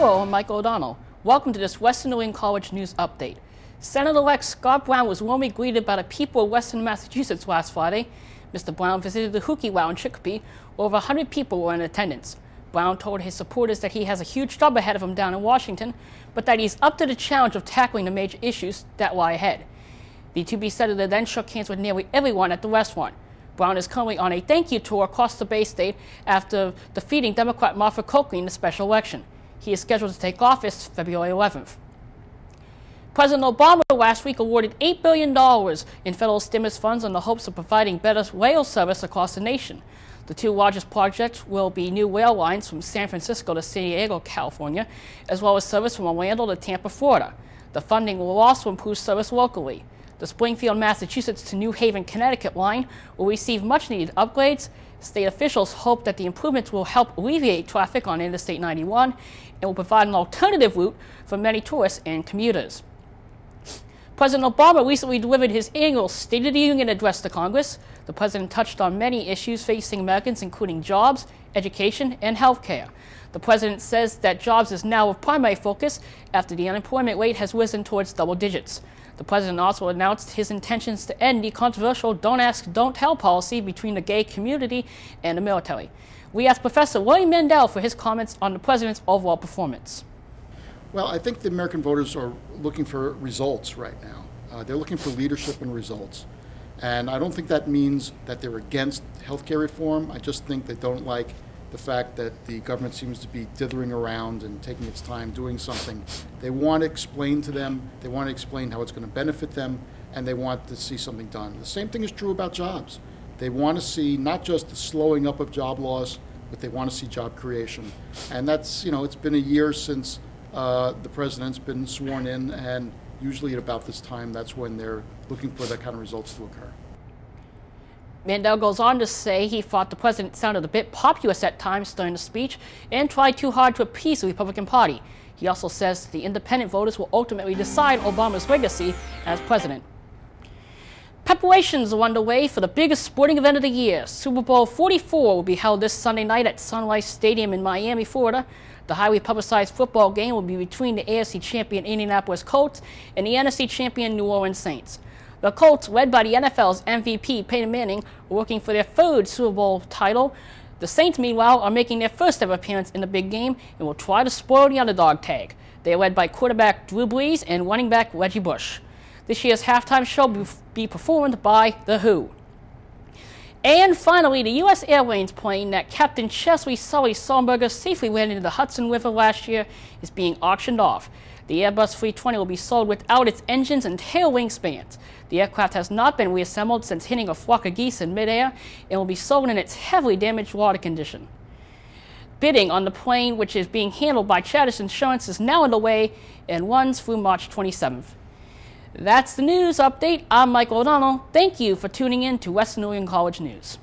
Hello, I'm Michael O'Donnell. Welcome to this Western New England College News Update. Senator-elect Scott Brown was warmly greeted by the people of Western Massachusetts last Friday. Mr. Brown visited the Hookey Wow in Chicopee, where over 100 people were in attendance. Brown told his supporters that he has a huge job ahead of him down in Washington, but that he's up to the challenge of tackling the major issues that lie ahead. The to-be senator then shook hands with nearly everyone at the restaurant. Brown is currently on a thank-you tour across the Bay State after defeating Democrat Martha Coakley in the special election. He is scheduled to take office February 11th. President Obama last week awarded $8 billion in federal stimulus funds in the hopes of providing better rail service across the nation. The two largest projects will be new rail lines from San Francisco to San Diego, California, as well as service from Orlando to Tampa, Florida. The funding will also improve service locally. The Springfield, Massachusetts to New Haven, Connecticut line will receive much-needed upgrades. State officials hope that the improvements will help alleviate traffic on Interstate 91 and will provide an alternative route for many tourists and commuters. President Obama recently delivered his annual State of the Union address to Congress. The president touched on many issues facing Americans, including jobs, education, and health care. The president says that jobs is now of primary focus after the unemployment rate has risen towards double digits. The president also announced his intentions to end the controversial Don't Ask, Don't Tell policy between the gay community and the military. We asked Professor William Mandel for his comments on the president's overall performance. Well, I think the American voters are looking for results right now. They're looking for leadership and results. And I don't think that means that they're against health care reform. I just think they don't like the fact that the government seems to be dithering around and taking its time doing something. They want to explain to them, they want to explain how it's going to benefit them, and they want to see something done. The same thing is true about jobs. They want to see not just the slowing up of job loss, but they want to see job creation. And that's, it's been a year since the president's been sworn in, and usually at about this time, that's when they're looking for that kind of results to occur. Mandel goes on to say he thought the president sounded a bit populist at times during the speech and tried too hard to appease the Republican Party. He also says the independent voters will ultimately decide Obama's legacy as president. Preparations are underway for the biggest sporting event of the year. Super Bowl 44 will be held this Sunday night at Sunrise Stadium in Miami, Florida. The highly publicized football game will be between the AFC champion Indianapolis Colts and the NFC champion New Orleans Saints. The Colts, led by the NFL's MVP Peyton Manning, are working for their third Super Bowl title. The Saints, meanwhile, are making their first ever appearance in the big game and will try to spoil the underdog tag. They are led by quarterback Drew Brees and running back Reggie Bush. This year's halftime show will be performed by The Who. And finally, the U.S. Airlines plane that Captain Chesley Sully Sullenberger safely landed in the Hudson River last year is being auctioned off. The Airbus 320 will be sold without its engines and tail wingspans. The aircraft has not been reassembled since hitting a flock of geese in midair and will be sold in its heavily damaged water condition. Bidding on the plane, which is being handled by Chatters Insurance, is now underway and runs through March 27th. That's the news update. I'm Michael O'Donnell. Thank you for tuning in to Western New England College News.